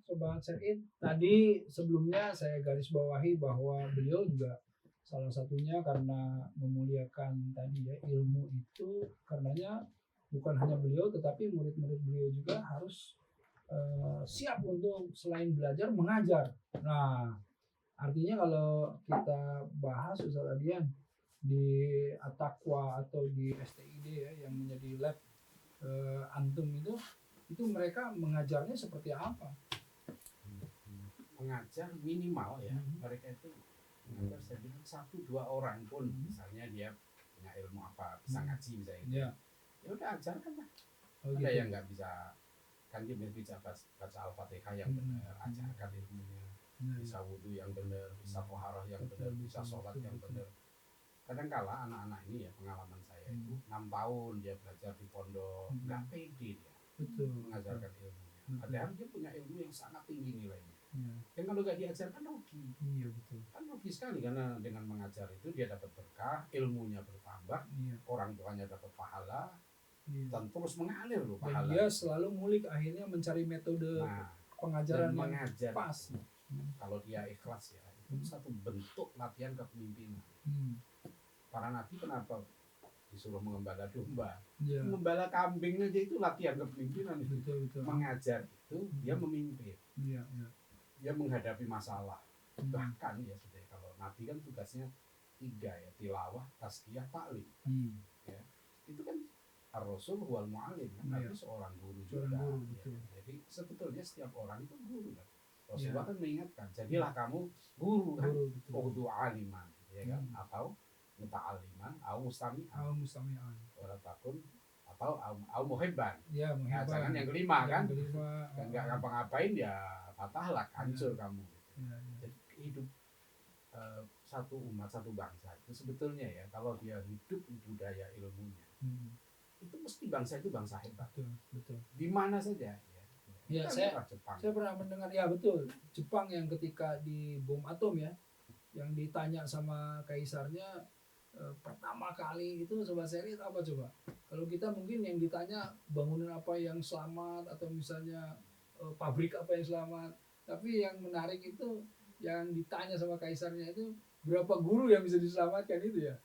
Sobat Serin. Tadi sebelumnya saya garis bawahi bahwa beliau juga salah satunya karena memuliakan tadi ya ilmu itu, karenanya bukan hanya beliau tetapi murid-murid beliau juga harus siap untuk selain belajar mengajar. Nah, artinya kalau kita bahas Ustaz Adian di At-Taqwa atau di STID ya yang menjadi lab antum itu mereka mengajarnya seperti apa? Mengajar minimal ya, mereka itu mengajar saya bilang 1-2 orang pun, misalnya dia punya ilmu apa, bisa ngaji misalnya, ya udah ajarkan lah. Ada yang nggak bisa, kan dia bisa baca Al-Fatihah yang benar, ajarkan ilmunya, bisa wudhu yang benar, bisa toharah yang benar, bisa sholat yang benar. Kadang-kala anak-anak ini ya, pengalaman saya itu 6 tahun dia belajar di pondok, nggak pede dia mengajarkan ilmunya, padahal dia punya ilmu yang sangat tinggi nilainya. Yang kalau nggak diajarkan rugi. Iya betul. Kan rugi sekali karena dengan mengajar itu dia dapat berkah, ilmunya bertambah, orang tuanya dapat pahala, dan terus mengalir loh pahala. Dan dia selalu ngulik akhirnya mencari metode pengajaran yang mengajar pas. Kalau dia ikhlas ya, itu satu bentuk latihan kepemimpinan. Para nabi kenapa disuruh mengembala domba? Mengembala kambing aja itu latihan kepemimpinan. Betul. Mengajar itu dia memimpin. Dia menghadapi masalah. Bahkan ya sudah, kalau nabi kan tugasnya 3 ya, tilawah, tazkiyah, ta'lim. Ya. Itu kan ar-rasul wal mu'alim kan, nabi seorang guru juga. Ya. Jadi sebetulnya setiap orang itu guru kan. Rasulullah kan mengingatkan, jadilah kamu guru kan, ughdu aliman, ya kan, atau muta'aliman, atau mustami'an, wala takun, atau muhibban. Nah, jangan yang kelima kan, dan nggak ngapa-ngapain ya patahlah, hancur kamu. Jadi hidup satu umat, satu bangsa itu sebetulnya ya, kalau dia hidup di budaya ilmunya, itu mesti bangsa itu bangsa hebat. Betul. Di mana saja. Ya, saya pernah mendengar, ya betul, Jepang yang ketika di bom atom ya, yang ditanya sama kaisarnya pertama kali itu Sobat Seri apa coba? Kalau kita mungkin yang ditanya bangunan apa yang selamat atau misalnya pabrik apa yang selamat, tapi yang menarik itu yang ditanya sama kaisarnya itu berapa guru yang bisa diselamatkan itu ya.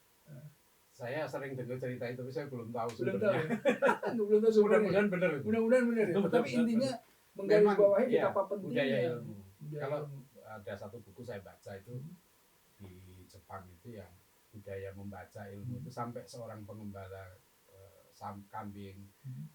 Saya sering dengar cerita itu, tapi saya belum tahu sumbernya. Belum tahu sumbernya. Mudah-mudahan benar ya. Tapi intinya menggarisbawahi betapa pentingnya ilmu. Kalau ada satu buku saya baca itu di Jepang itu yang budaya membaca ilmu itu sampai seorang pengembala kambing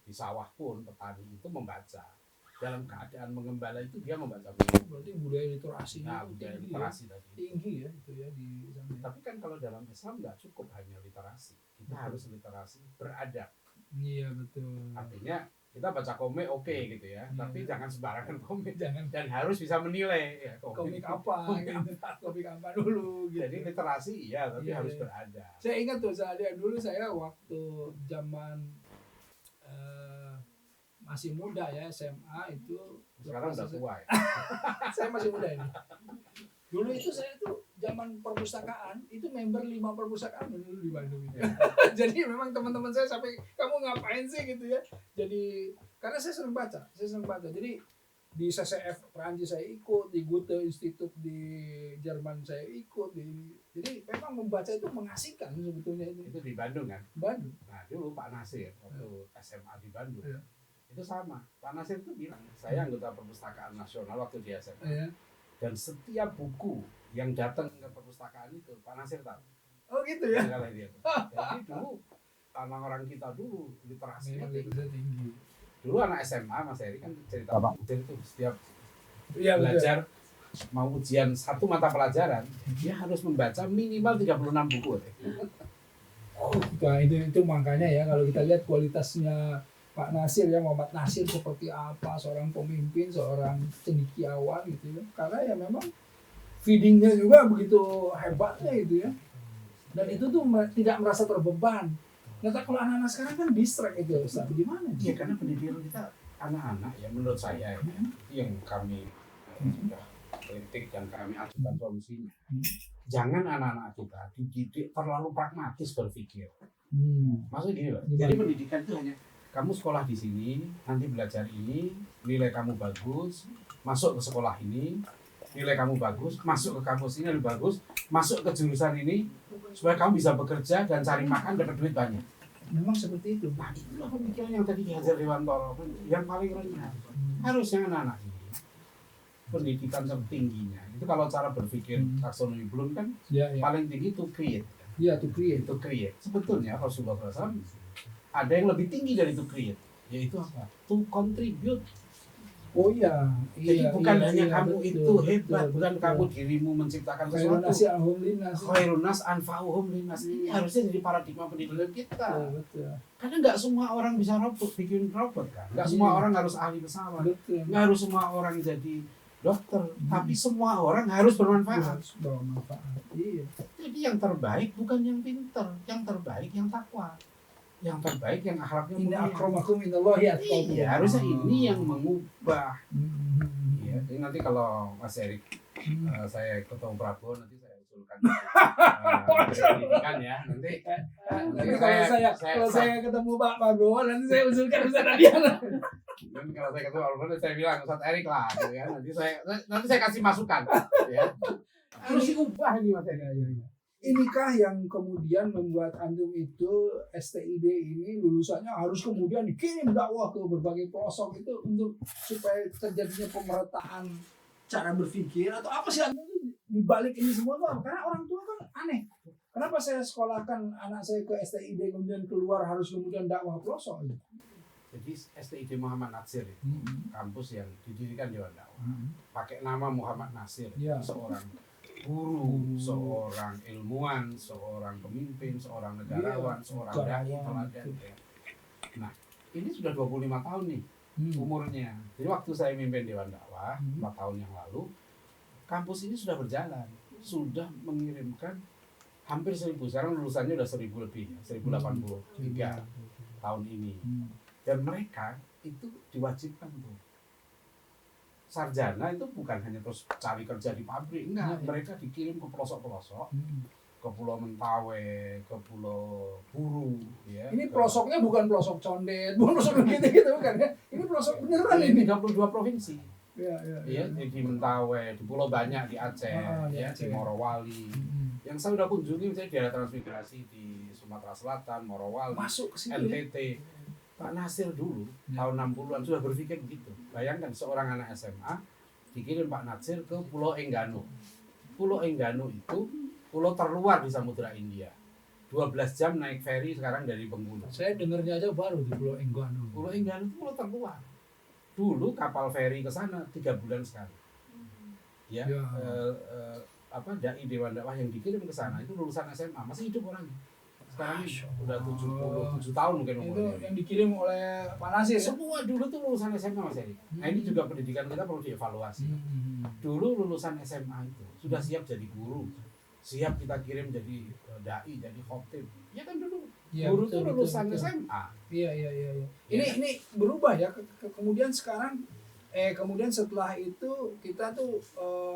di sawah pun, petani itu membaca. Dalam keadaan mengembala itu dia membaca buku. Berarti budaya literasinya budaya literasi tadi tinggi ya itu ya di sana. Tapi kan kalau dalam Islam nggak cukup hanya literasi, kita harus literasi beradab. Iya betul. Artinya kita baca komik gitu ya, tapi jangan sembarangan komik, dan harus bisa menilai ya, komik apa dulu gitu. Jadi literasi tapi harus beradab. Saya ingat tuh dulu saya waktu zaman masih muda ya, SMA itu. Sekarang udah tua ya. Saya masih muda ini. Dulu itu saya tuh zaman perpustakaan itu member 5 perpustakaan dulu di Bandung itu. Jadi memang teman-teman saya sampai kamu ngapain sih gitu ya. Jadi karena saya sering baca. Jadi di CCF Perancis saya ikut, di Goethe Institute di Jerman saya ikut. Jadi memang membaca itu mengasihkan sebetulnya itu. Itu di Bandung kan? Bandung. Nah dulu Pak Nasir waktu SMA di Bandung. Itu sama, Pak Nasir itu bilang, saya anggota perpustakaan nasional waktu di SMA. Dan setiap buku yang datang ke perpustakaan itu Pak Nasir tahu. Oh gitu ya. Jadi dulu orang kita dulu literasinya tinggi. Dulu anak SMA Mas Heri kan cerita Pak Nasir itu setiap belajar mau ujian satu mata pelajaran dia harus membaca minimal 36 buku. Nah, itu makanya ya kalau kita lihat kualitasnya Pak Nasir ya, Muhammad Nasir seperti apa, seorang pemimpin, seorang cendekiawan gitu ya. Karena ya memang feedingnya juga begitu hebatnya gitu ya. Dan itu tuh tidak merasa terbeban. Nah kalau anak-anak sekarang kan distract itu, Ustaz. Gimana? Iya, karena pendidikan kita anak-anak ya menurut saya yang kami sudah kritik dan kami ajukan solusinya. Jangan anak-anak kita dididik terlalu pragmatis berpikir. Maksudnya gini loh. Jadi pendidikan itu hanya kamu sekolah di sini, nanti belajar ini, nilai kamu bagus, masuk ke sekolah ini, nilai kamu bagus, masuk ke kampus ini lebih bagus, masuk ke jurusan ini, supaya kamu bisa bekerja dan cari makan, dapat duit banyak. Memang seperti itu. Nah, itulah pemikiran yang tadi diajar Dewantoro, yang paling rendah. Harusnya anak-anak ini pendidikan tertingginya itu kalau cara berpikir taksonomi Bloom kan paling tinggi to create. Iya, to create. To create. Sebetulnya Rasulullah SAW ada yang lebih tinggi dari to create, yaitu apa? To contribute. Oh iya. Jadi bukan hanya kamu betul, itu hebat, betul, bukan betul. kamu dirimu menciptakan Khairun sesuatu. nasi anfa'uhum linnas. Khairun nas anfa'uhum linnas. Ini harusnya jadi paradigma pendidikan kita. Betul. Karena nggak semua orang bisa bikin robot kan. Nggak semua orang harus ahli pesawat. Betul. Nggak harus semua orang jadi dokter. Tapi semua orang harus bermanfaat. Harus bermanfaat. Iya. Jadi yang terbaik bukan yang pintar, yang terbaik yang takwa. Yang terbaik yang akhlaknya Ini mulia. akramakum inallahi atqakum. Iya, harusnya ini yang mengubah. Iya, jadi nanti kalau Mas Erik saya ketemu Prabowo nanti saya usulkan pendidikan ya. Nanti kalau saya ketemu Pak Prabowo nanti saya usulkan Ustaz Adiana. Dan kalau saya ketemu Prabowo nanti saya bilang Ustaz Erik lah, gitu ya. Nanti saya kasih masukan, ya. Harus diubah ini Mas Erik. Inikah yang kemudian membuat antum itu STID ini lulusannya harus kemudian dikirim dakwah ke berbagai pelosok itu untuk supaya terjadinya pemerataan cara berpikir atau apa sih antum dibalik ini semua tuh? Karena orang tua kan aneh. Kenapa saya sekolahkan anak saya ke STID kemudian keluar harus kemudian dakwah pelosok? Jadi STID Muhammad Natsir itu kampus yang didirikan Dewan Dakwah. Pakai nama Muhammad Nasir, seorang guru, seorang ilmuwan, seorang pemimpin, seorang negarawan, seorang dai teladan. Nah, ini sudah 25 tahun nih umurnya. Jadi waktu saya mimpin Dewan Dakwah 4 tahun yang lalu, kampus ini sudah berjalan, sudah mengirimkan hampir 1.000. Sekarang lulusannya udah 1.000 lebih, 1.083 tahun ini. Dan mereka itu diwajibkan tuh. Sarjana itu bukan hanya terus cari kerja di pabrik, enggak. Mereka dikirim ke pelosok-pelosok, ke Pulau Mentawai, ke Pulau Buru, ya. Ini pelosoknya bukan pelosok condet, bukan pelosok gitu bukan ya. Ini pelosok beneran ini. 32 provinsi. Iya. Di Mentawai, di Pulau Banyak, di Aceh, di Morowali. Yang saya udah kunjungi misalnya di daerah transmigrasi di Sumatera Selatan, Morowali, masuk ke situ, NTT. Pak Nasir dulu tahun 60-an sudah berpikir begitu. Bayangkan seorang anak SMA dikirim Pak Nasir ke Pulau Enggano. Pulau Enggano itu pulau terluar di Samudra India. 12 jam naik ferry sekarang dari Bengkulu. Saya dengarnya aja baru di Pulau Enggano. Pulau Enggano itu pulau terluar. Dulu kapal ferry ke sana 3 bulan sekali. Dai Dewan Dakwah yang dikirim ke sana itu lulusan SMA, masih hidup orangnya. Sekarang udah 77 tahun mungkin umurnya. Itu yang dikirim oleh Pak Nasir. Semua dulu tuh lulusan SMA Mas Eri. Nah ini juga pendidikan kita perlu dievaluasi. Dulu lulusan SMA itu sudah siap jadi guru, siap kita kirim jadi dai, jadi khotib. Ya kan dulu guru tuh lulusan SMA. Iya. Ini berubah ya. Kemudian sekarang kemudian setelah itu kita tuh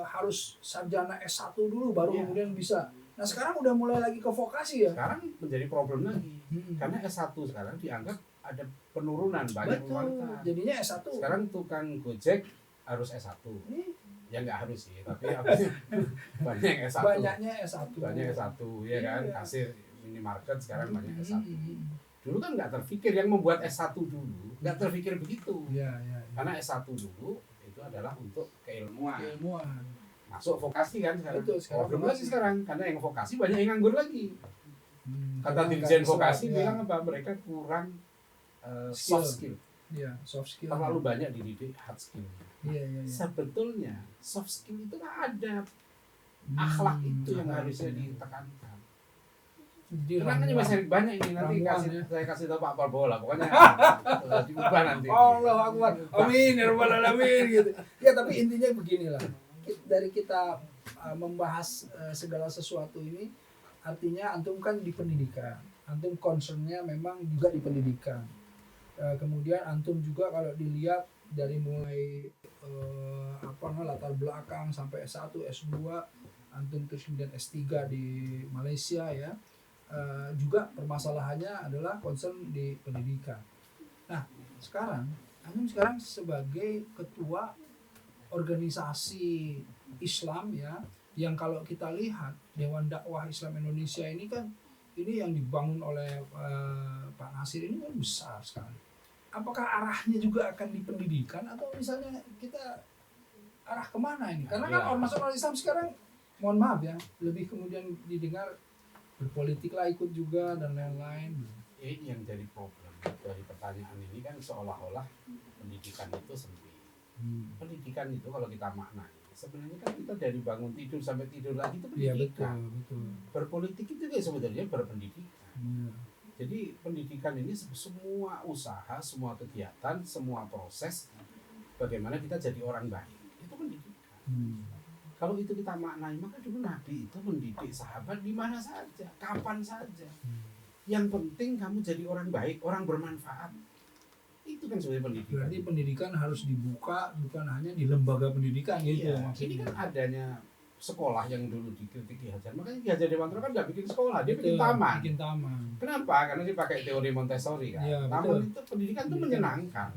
harus sarjana S1 dulu baru kemudian bisa. Nah sekarang udah mulai lagi ke vokasi ya. Sekarang menjadi problem lagi. Karena S1 sekarang dianggap ada penurunan banyak wanita. Jadinya S1. Sekarang tukang Gojek harus S1. Ya nggak harus sih, tapi banyak yang S1. Banyaknya S1. Banyak S1 ya kan. Kasir minimarket sekarang banyak S1. Dulu kan nggak terpikir, yang membuat S1 dulu nggak terpikir begitu. Karena S1 dulu itu adalah untuk keilmuan. Masuk vokasi kan sekarang. Problem lagi sekarang karena yang vokasi banyak yang nganggur lagi. Kata dirjen vokasi bilang apa? Mereka kurang soft skill. Soft skill. Terlalu banyak dididik hard skill. Sebetulnya soft skill itu nggak ada. Akhlak itu yang harusnya ditekankan. Makanya Mas Erik banyak ini nanti saya kasih tahu Pak Prabowo lah, pokoknya diubah nanti. Allah Akbar. Amin ya rabbal alamin gitu. Ya tapi intinya beginilah. Dari kita membahas segala sesuatu ini, artinya antum kan di pendidikan, antum concernnya memang juga di pendidikan. Kemudian antum juga kalau dilihat dari mulai latar belakang sampai S1, S2, antum terus kemudian S3 di Malaysia ya, juga permasalahannya adalah concern di pendidikan. Nah sekarang antum sebagai ketua organisasi Islam ya, yang kalau kita lihat Dewan Dakwah Islam Indonesia ini kan, ini yang dibangun oleh Pak Nasir ini kan besar sekali. Apakah arahnya juga akan di pendidikan atau misalnya kita arah kemana ini? Karena kan ormas-ormas Islam sekarang, mohon maaf ya, lebih kemudian didengar berpolitik lah ikut juga dan lain-lain. Ini yang jadi problem dari pertanyaan ini kan, seolah-olah pendidikan itu sempit. Pendidikan itu kalau kita maknai, sebenarnya kan kita dari bangun tidur sampai tidur lagi itu pendidikan. Ya, betul. Berpolitik itu kan sebenarnya berpendidikan. Jadi pendidikan ini semua usaha, semua kegiatan, semua proses bagaimana kita jadi orang baik, itu pendidikan. Kalau itu kita maknai, maka dulu Nabi itu mendidik sahabat di mana saja, kapan saja. Yang penting kamu jadi orang baik, orang bermanfaat. Itu kan sebenarnya pendidikan. Berarti pendidikan harus dibuka, bukan hanya di lembaga pendidikan gitu. Iya, ini kan adanya sekolah yang dulu dikritik Ki Hajar. Makanya Ki Hajar Dewantara kan nggak bikin sekolah, dia bikin taman. Kenapa? Karena dia pakai teori Montessori kan. Ya, taman itu pendidikan itu menyenangkan.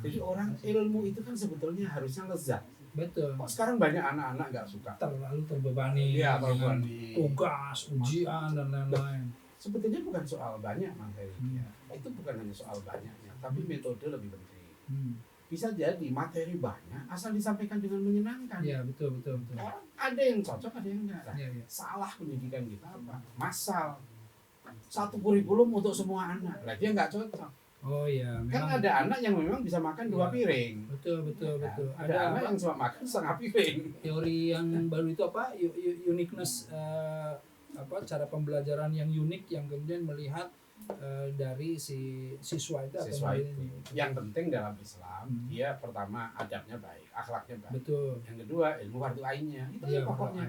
Jadi orang ilmu itu kan sebetulnya harusnya lezat. Betul. Kok sekarang banyak anak-anak nggak suka? Terlalu terbebani. Iya, dengan tugas, ujian dan lain-lain. Sebetulnya bukan soal banyak materinya. Itu bukan hanya soal banyaknya, tapi metode lebih penting. Bisa jadi materi banyak asal disampaikan dengan menyenangkan. Iya, betul. Orang ada yang cocok, ada yang enggak. Ya. Salah pendidikan kita apa? Massal. Satu kurikulum untuk semua anak. Lah dia enggak cocok. Oh iya, kan ada anak yang memang bisa makan 2 piring. Betul. Ada anak yang cuma makan setengah piring. Teori yang baru itu apa? Uniqueness, cara pembelajaran yang unik yang kemudian melihat dari si siswa itu. Yang penting dalam Islam, dia pertama adabnya baik, akhlaknya baik. Betul. Yang kedua ilmu fardu ainnya. Itu ya, pokoknya.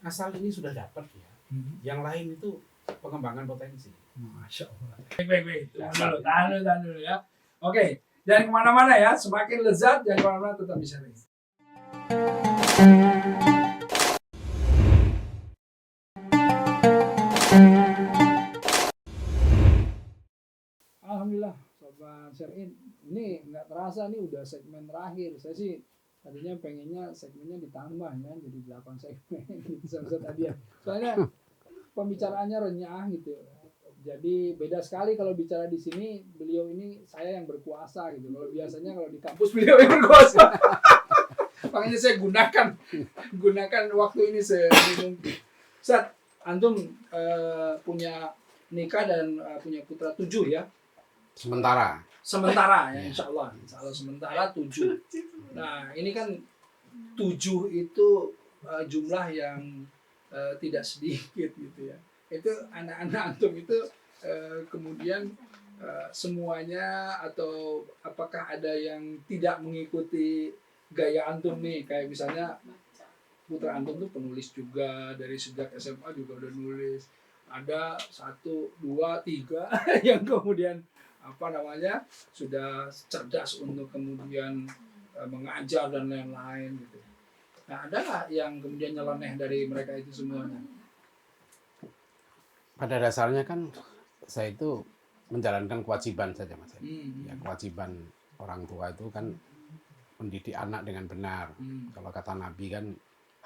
Asal ini sudah dapat ya. Yang lain itu pengembangan potensi. Masya Allah. Baik. Tahan dulu ya. Oke, jangan kemana-mana ya. Semakin lezat, jangan kemana-mana, tetap di sini. Alhamdulillah, Sobat Syar'in. Ini nggak terasa nih udah segmen terakhir. Saya sih tadinya pengennya segmennya ditambah ya, jadi 8 segmen gitu tadi ya. Soalnya pembicaraannya renyah gitu. Jadi beda sekali kalau bicara di sini, beliau ini saya yang berkuasa gitu. Kalau biasanya kalau di kampus beliau yang berkuasa. Makanya saya gunakan waktu ini semungkin. Ustaz, antum punya nikah dan punya putra 7 ya? Sementara ya, insya Allah sementara 7. Nah ini kan 7 itu jumlah yang tidak sedikit gitu ya. Itu anak-anak antum itu kemudian semuanya, atau apakah ada yang tidak mengikuti gaya antum nih, kayak misalnya putra antum tuh penulis juga, dari sejak SMA juga udah nulis, ada 1, 2, 3 yang kemudian sudah cerdas untuk kemudian mengajar dan lain-lain gitu. Nah ada nggak yang kemudian nyeleneh dari mereka itu semuanya? Pada dasarnya kan saya itu menjalankan kewajiban saja Mas. Ya, kewajiban orang tua itu kan mendidik anak dengan benar. Kalau kata Nabi kan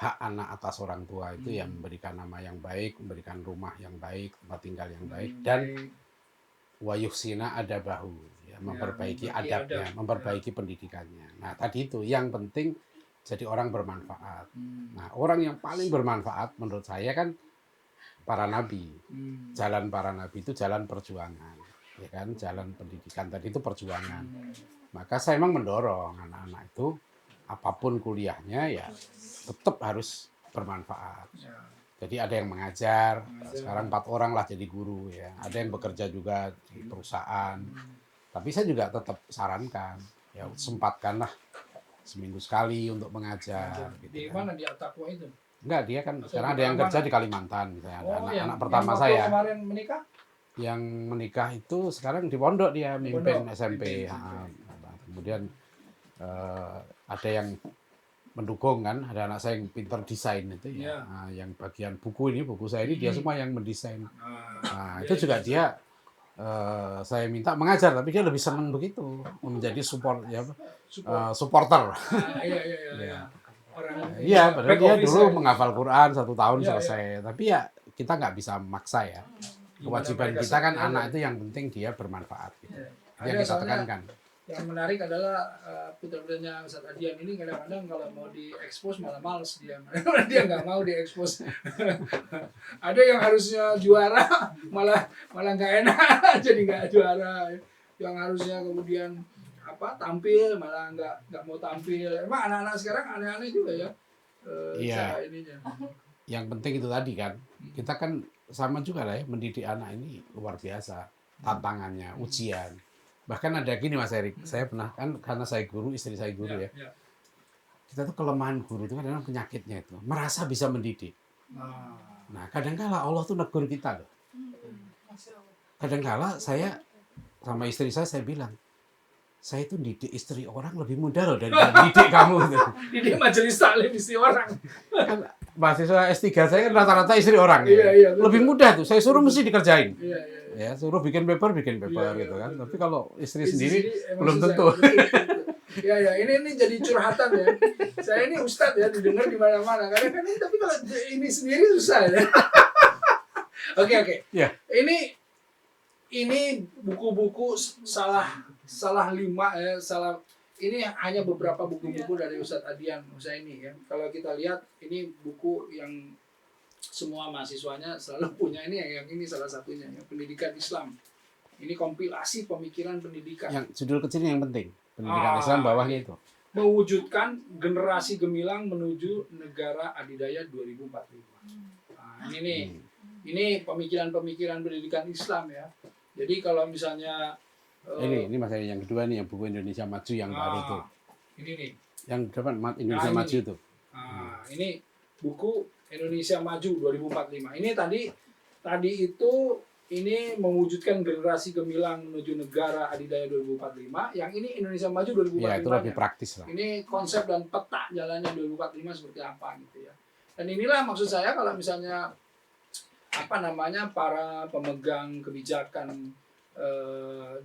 hak anak atas orang tua itu yang memberikan nama yang baik, memberikan rumah yang baik, tempat tinggal yang baik, dan wayuhsina adabahu, ya, memperbaiki adabnya, memperbaiki pendidikannya. Nah tadi itu yang penting jadi orang bermanfaat. Nah orang yang paling bermanfaat menurut saya kan para nabi. Jalan para nabi itu jalan perjuangan, ya kan, jalan pendidikan tadi itu perjuangan. Maka saya memang mendorong anak-anak itu apapun kuliahnya ya tetap harus bermanfaat. Jadi ada yang mengajar, sekarang 4 orang lah jadi guru ya. Ada yang bekerja juga di perusahaan. Tapi saya juga tetap sarankan, ya sempatkanlah seminggu sekali untuk mengajar. Di mana di Al-Taqwa itu? Enggak, dia kan sekarang ada yang kerja di Kalimantan misalnya. Anak pertama yang saya. Kemarin menikah? Yang menikah itu sekarang di pondok dia mimpin SMP. Kemudian ada yang mendukung kan, ada anak saya yang pintar desain itu ya. Yang bagian buku saya ini dia semua yang mendesain. Itu juga dia saya minta mengajar, tapi dia lebih senang begitu menjadi supporter. Iya. Iya. Orang Iya, padahal back dia office dulu ya. menghafal Quran 1 tahun Iya, selesai. Tapi ya kita nggak bisa maksa ya. Gimana Kewajiban mereka kita kan sebenarnya anak ada. itu yang penting dia bermanfaat. Gitu. Iya. Itu yang Ada kita soalnya tekankan. yang menarik adalah putra-putranya Ustadz Adian ini kadang-kadang kalau mau diekspos malah males dia. Dia nggak mau diekspos. Ada yang harusnya juara malah nggak enak jadi nggak juara. Yang harusnya kemudian tampil malah nggak mau tampil. Emang anak-anak sekarang aneh-aneh juga ya. Iya. Cara ininya. Yang penting itu tadi kan. Kita kan sama juga lah ya, mendidik anak ini luar biasa tantangannya, ujian. Bahkan ada gini Mas Erik, saya pernah kan karena saya guru, istri saya guru ya. Kita tuh kelemahan guru itu kadang penyakitnya itu merasa bisa mendidik. Nah, kadangkala Allah tuh negur kita loh. Kadangkala saya sama istri saya bilang, saya itu didik istri orang lebih mudah loh daripada didik kamu gitu. Didik majelis taklim istri orang. Kan mahasiswa S3 saya kan rata-rata istri orang ya. Iya, lebih mudah tuh, saya suruh mesti dikerjain. Iya. Ya, suruh bikin paper gitu kan. Tapi kalau istri sendiri belum susah, tentu. Ya, ini jadi curhatan ya. Saya ini ustadz ya, didengar di mana-mana. Karena kan tapi kalau ini sendiri susah ya. Oke. Ya. Ini buku-buku salah 5 ya, ini hanya beberapa buku-buku dari Ustadz Adian Husaini ya. Kalau kita lihat ini buku yang semua mahasiswanya selalu punya, ini yang ini salah satunya ya, Pendidikan Islam. Ini kompilasi pemikiran pendidikan. Yang judul kecil yang penting, Pendidikan Islam bawahnya itu. Mewujudkan generasi gemilang menuju negara adidaya 2045. Nah, ini nih. Ini pemikiran-pemikiran pendidikan Islam ya. Jadi kalau misalnya ini masalah yang kedua nih, yang buku Indonesia Maju yang baru tuh. Ini nih. Yang depan Indonesia Maju tuh. Ini buku Indonesia Maju 2045. Ini tadi itu ini mewujudkan generasi gemilang menuju negara adidaya 2045. Yang ini Indonesia Maju 2045. Ya, itu lebih praktis lah. Ini konsep dan peta jalannya 2045 seperti apa gitu ya. Dan inilah maksud saya kalau misalnya para pemegang kebijakan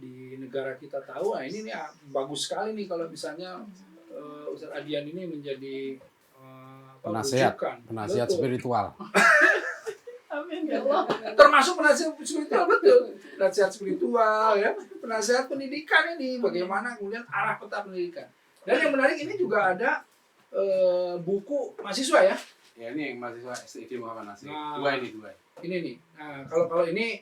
di negara kita tahu, nah ini nih bagus sekali nih kalau misalnya Ustadz Adian ini menjadi penasihat spiritual. Amin ya Allah. Termasuk penasihat spiritual, betul. Penasihat spiritual ya, penasihat pendidikan ini bagaimana kemudian arah peta pendidikan. Dan yang menarik ini juga ada buku mahasiswa ya. Ya, ini yang mahasiswa SID Muhammad Nasir. Dua. Ini nih. Nah, kalau ini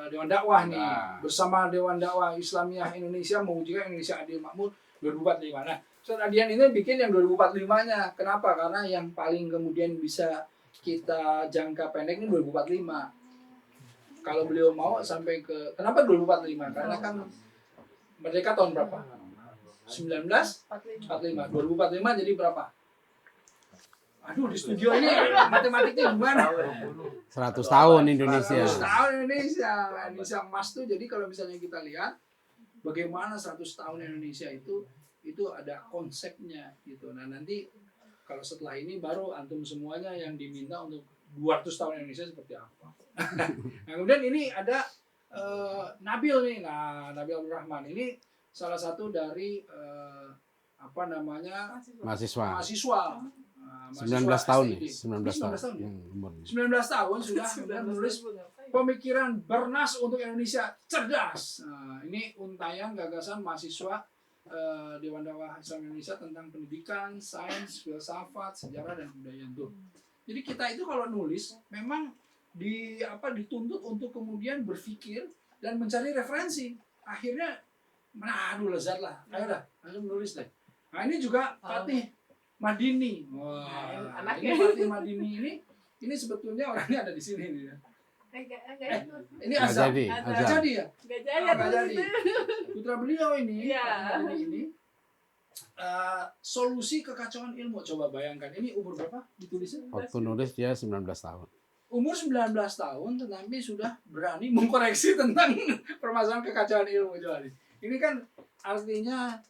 Dewan Dakwah nih, bersama Dewan Dakwah Islamiyah Indonesia mewujudkan Indonesia Adil Makmur 2045. Nah, Ustadz Adian ini bikin yang 2045-nya. Kenapa? Karena yang paling kemudian bisa kita jangka pendek ini 2045. Kalau beliau mau sampai ke, kenapa 2045? Karena kan merdeka tahun berapa? 1945. 2045 jadi berapa? Aduh, di studio ini matematiknya gimana? 100 tahun Indonesia. 100 tahun Indonesia emas tuh. Jadi kalau misalnya kita lihat bagaimana 100 tahun Indonesia itu ada konsepnya gitu. Nah, nanti kalau setelah ini baru antum semuanya yang diminta untuk 200 tahun Indonesia seperti apa. Nah, kemudian ini ada Nabil nih. Nah, Nabil Abdul Rahman ini salah satu dari mahasiswa. 19 tahun nih, 19 tahun. 19 tahun sudah menulis Iya. pemikiran Bernas untuk Indonesia cerdas. Nah, ini untayan gagasan mahasiswa Dewan Dakwah Islam Indonesia tentang pendidikan, sains, filsafat, sejarah dan kebudayaan tuh. Jadi kita itu kalau nulis memang dituntut untuk kemudian berpikir dan mencari referensi. Akhirnya lezat lah. Ayo dah, langsung menulis deh. Nah, ini juga Fatih Madini. Wah, ini Fatih Madini ini sebetulnya orangnya ada di sini nih. Ini Azhar. Nggak jadi ya? Nggak jadi. Putra beliau ini, Ya. ini solusi kekacauan ilmu. Coba bayangkan, ini umur berapa ditulisnya? Waktu nulis dia 19 tahun. Umur 19 tahun, tetapi sudah berani mengkoreksi tentang permasalahan kekacauan ilmu. Coba nih. Ini kan artinya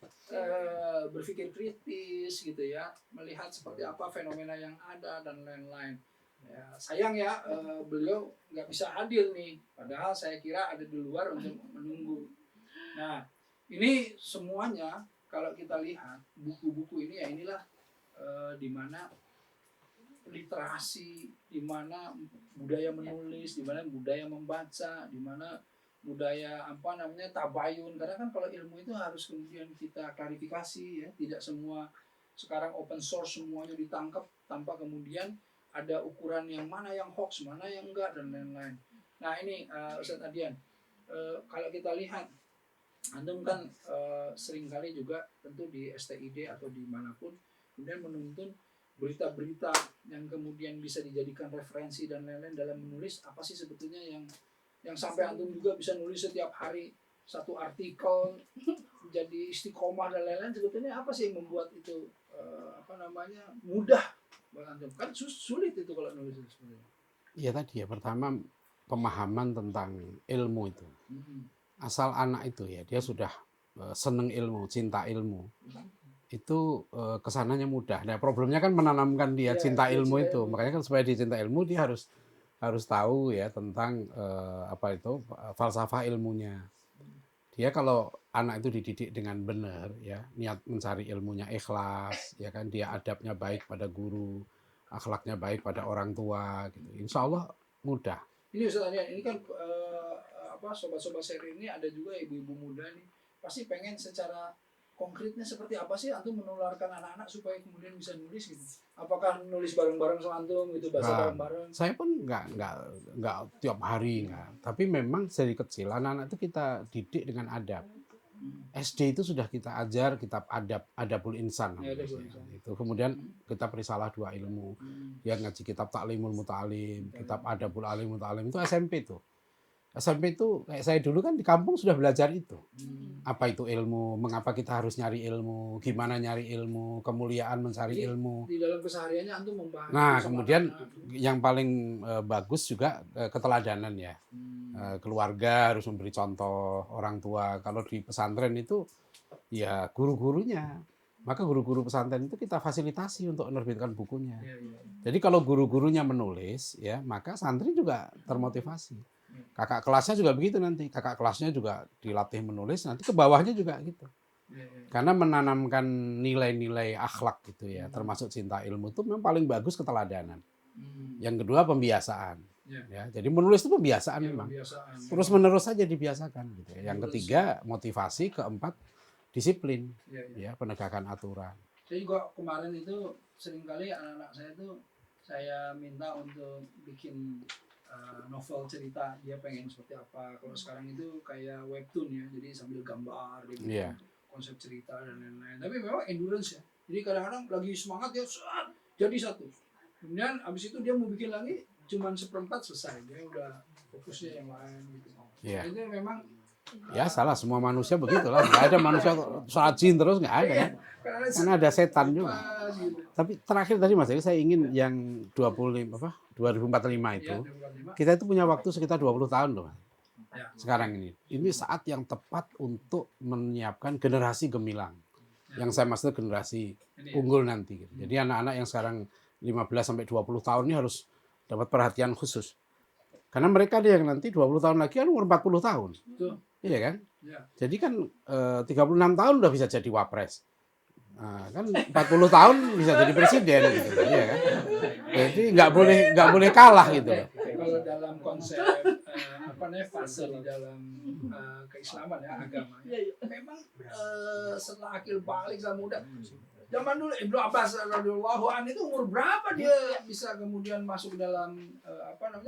berpikir kritis gitu ya, melihat seperti apa fenomena yang ada dan lain-lain. Ya, sayang ya beliau nggak bisa hadir nih. Padahal saya kira ada di luar untuk menunggu. Nah, ini semuanya kalau kita lihat buku-buku ini ya inilah di mana literasi, di mana budaya menulis, di mana budaya membaca, di mana budaya tabayun. Karena kan kalau ilmu itu harus kemudian kita klarifikasi ya, tidak semua sekarang open source semuanya ditangkap tanpa kemudian ada ukuran yang mana yang hoax, mana yang enggak dan lain-lain. Nah ini Ustadz Adian, kalau kita lihat antum kan seringkali juga tentu di STID atau dimanapun kemudian menuntun berita-berita yang kemudian bisa dijadikan referensi dan lain-lain dalam menulis. Apa sih sebetulnya yang sampai antum juga bisa nulis setiap hari satu artikel jadi istiqomah dan lain-lain, sebetulnya apa sih yang membuat itu mudah buat antum? Kan sulit itu kalau nulis itu sebenarnya. Iya tadi ya, pertama pemahaman tentang ilmu itu. Asal anak itu ya dia sudah seneng ilmu, cinta ilmu, itu kesananya mudah. Nah problemnya kan menanamkan dia cinta ilmu itu. Makanya kan supaya dia cinta ilmu dia harus tahu ya tentang falsafah ilmunya. Dia kalau anak itu dididik dengan benar ya, niat mencari ilmunya ikhlas, ya kan, dia adabnya baik pada guru, akhlaknya baik pada orang tua gitu. Insya Allah mudah. Ini Ustaz Adian, ini kan sobat-sobat seri ini ada juga ibu-ibu muda nih, pasti pengen secara konkretnya seperti apa sih antum menularkan anak-anak supaya kemudian bisa nulis gitu. Apakah nulis bareng-bareng sama antum gitu, baca bareng-bareng? Saya pun nggak tiap hari nggak, tapi memang dari kecil anak-anak itu kita didik dengan adab. SD itu sudah kita ajar kitab Adabul Insan. Itu kemudian kita Risalah 2 Ilmu. Dia ngaji kitab Ta'limul Muta'alim, kitab Adabul Alim Muta'alim, itu SMP tuh. SMP itu kayak saya dulu kan di kampung sudah belajar itu. Apa itu ilmu, mengapa kita harus nyari ilmu, gimana nyari ilmu, kemuliaan mencari ilmu. Di dalam kesehariannya antum membahas. Nah, kemudian yang paling bagus juga keteladanan ya. Keluarga harus memberi contoh, orang tua. Kalau di pesantren itu ya guru-gurunya. Maka guru-guru pesantren itu kita fasilitasi untuk menerbitkan bukunya. Jadi kalau guru-gurunya menulis ya, maka santri juga termotivasi. Kakak kelasnya juga begitu nanti. Kakak kelasnya juga dilatih menulis, nanti ke bawahnya juga gitu. Karena menanamkan nilai-nilai akhlak gitu ya, termasuk cinta ilmu itu memang paling bagus keteladanan. Yang kedua pembiasaan. Ya, jadi menulis itu pembiasaan memang. Terus menerus saja dibiasakan gitu ya. Yang ketiga motivasi, keempat disiplin. Ya, penegakan aturan. Saya juga kemarin itu seringkali anak-anak saya tuh saya minta untuk bikin novel cerita, dia pengen seperti apa. Kalau sekarang itu kayak webtoon ya, jadi sambil gambar gitu, konsep cerita dan lain-lain. Tapi memang endurance ya, jadi kadang-kadang lagi semangat ya jadi satu, kemudian abis itu dia mau bikin lagi cuman 1/4 selesai, dia udah fokusnya yang lain gitu. Itu memang ya salah, semua manusia begitulah. Nggak ada manusia rajin terus, nggak ada kan? Karena ada setan juga. Tapi terakhir tadi Mas, saya ingin yang 2045 itu, kita itu punya waktu sekitar 20 tahun loh. Sekarang ini saat yang tepat untuk menyiapkan generasi gemilang. Yang saya maksud generasi unggul nanti. Jadi anak-anak yang sekarang 15-20 tahun ini harus dapat perhatian khusus. Karena mereka dia yang nanti 20 tahun lagi kan umur 40 tahun. Iya kan? Jadi kan 36 tahun udah bisa jadi wapres. Nah, kan 40 tahun bisa jadi presiden gitu. Iya kan? Jadi nggak boleh kalah gitu. Kalau dalam konsep fase di dalam keislaman ya, agama. Memang setelah akil balik sama muda. Zaman dulu Ibnu Abbas radhiyallahu anhu itu umur berapa dia bisa kemudian masuk dalam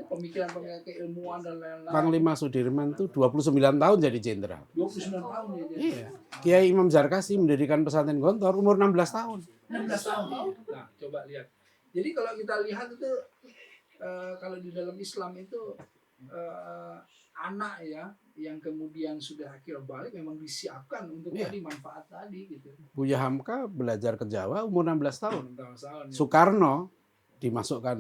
pemikiran keilmuan dan lain-lain. Panglima Sudirman itu 29 tahun jadi jenderal. 29 tahun ya. Iya. Kiai Imam Zarkasi mendirikan pesantren Gontor umur 16 tahun. 16 tahun. Nah, coba lihat. Jadi kalau kita lihat itu kalau di dalam Islam itu anak ya yang kemudian sudah akil balik memang disiapkan untuk tadi manfaat tadi gitu. Buya Hamka belajar ke Jawa umur 16 tahun. 16 tahun ya. Soekarno dimasukkan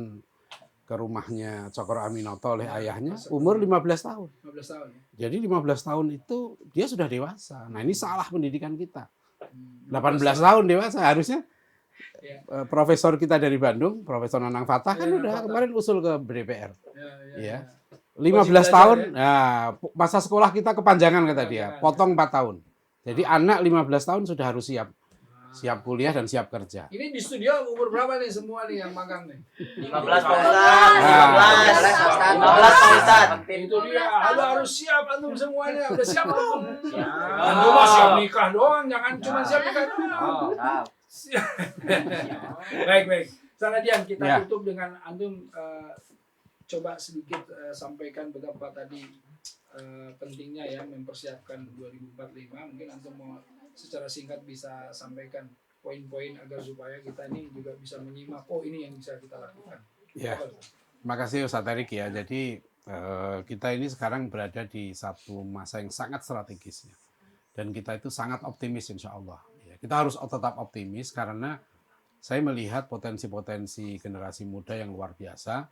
ke rumahnya Cokro Aminoto oleh ayahnya umur 15 tahun. 15 tahun ya. Jadi 15 tahun itu dia sudah dewasa. Nah, ini salah pendidikan kita. 18 tahun dewasa, Profesor kita dari Bandung, Profesor Nanang Fatah kan udah Fatah. kemarin usul ke DPR. Ya. 15 tahun, nah, masa sekolah kita kepanjangan kata dia, potong 4 tahun. Jadi anak 15 tahun sudah harus siap kuliah dan siap kerja. Ini di studio umur berapa nih semua nih yang magang nih? 15 Pak Ustadz. 15 Pak Ustadz. Itu dia, harus siap antum semuanya. Udah siap antum? Antum mah siap nikah doang, jangan cuma siap nikah doang. Baik. Sanadian kita tutup dengan antum coba sedikit sampaikan betapa tadi pentingnya ya mempersiapkan 2045. Mungkin antum mau secara singkat bisa sampaikan poin-poin agar supaya kita ini juga bisa menyimak, oh ini yang bisa kita lakukan. Ya, terima kasih Ustadz Erik ya. Jadi kita ini sekarang berada di satu masa yang sangat strategis ya. Dan kita itu sangat optimis insya Allah. Ya, kita harus tetap optimis karena saya melihat potensi-potensi generasi muda yang luar biasa,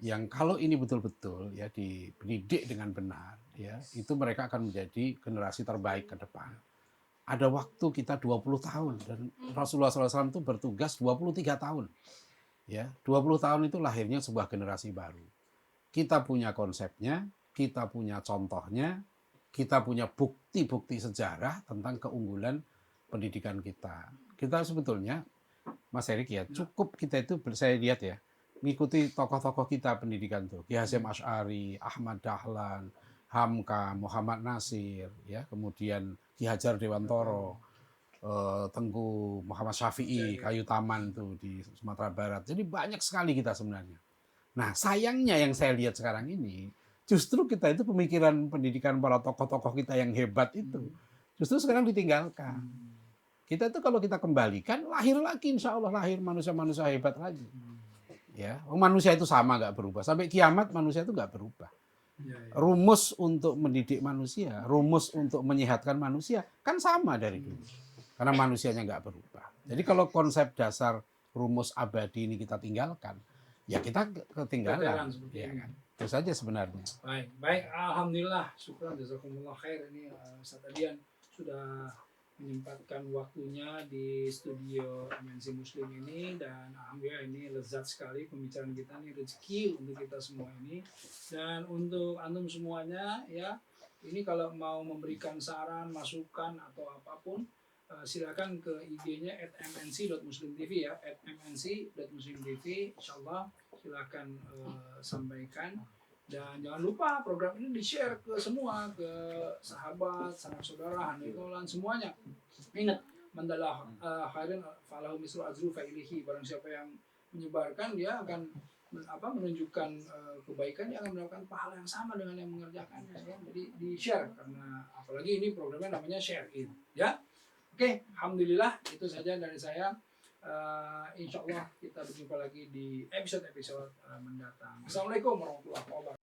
yang kalau ini betul-betul ya dididik dengan benar, ya itu mereka akan menjadi generasi terbaik ke depan. Ada waktu kita 20 tahun dan Rasulullah SAW itu bertugas 23 tahun. Ya, 20 tahun itu lahirnya sebuah generasi baru. Kita punya konsepnya, kita punya contohnya, kita punya bukti-bukti sejarah tentang keunggulan pendidikan kita. Kita sebetulnya, Mas Erik ya, cukup kita itu, saya lihat ya, mengikuti tokoh-tokoh kita pendidikan tuh, Ki Hasyim Asy'ari, Ahmad Dahlan, Hamka, Muhammad Nasir, ya, kemudian Ki Hajar Dewantoro, Tengku Muhammad Syafi'i, Kayu Taman tuh di Sumatera Barat. Jadi banyak sekali kita sebenarnya. Nah, sayangnya yang saya lihat sekarang ini, justru kita itu pemikiran pendidikan para tokoh-tokoh kita yang hebat itu, justru sekarang ditinggalkan. Kita itu kalau kita kembalikan, lahir lagi, insya Allah lahir manusia-manusia hebat lagi. Ya, manusia itu sama, nggak berubah. Sampai kiamat manusia itu nggak berubah. Rumus untuk mendidik manusia, rumus untuk menyehatkan manusia, kan sama dari dulu. Karena manusianya nggak berubah. Jadi kalau konsep dasar rumus abadi ini kita tinggalkan, ya kita ketinggalan. Ya, kan? Itu saja sebenarnya. Baik. Alhamdulillah. Syukran, jazakumullah khair. Ini Ustadz Adian sudah menyempatkan waktunya di studio MNC Muslim ini, dan alhamdulillah ini lezat sekali pembicaraan kita, ini rezeki untuk kita semua ini. Dan untuk antum semuanya ya, ini kalau mau memberikan saran, masukan atau apapun, silakan ke IG-nya @mnc.muslimtv ya, @mnc.muslimtv, insyaallah silakan sampaikan. Dan jangan lupa program ini di-share ke semua, ke sahabat, sanak saudara, handikolan, semuanya. Ingat, mandalah khairan falahu mislu ajru fa'ilihi. Barang siapa yang menyebarkan, dia akan menunjukkan kebaikan, dia akan mendapatkan pahala yang sama dengan yang mengerjakannya. Ya. Jadi di-share, karena apalagi ini programnya namanya share in. Ya, oke, alhamdulillah itu saja dari saya. Insya Allah kita berjumpa lagi di episode mendatang. Assalamualaikum warahmatullahi wabarakatuh.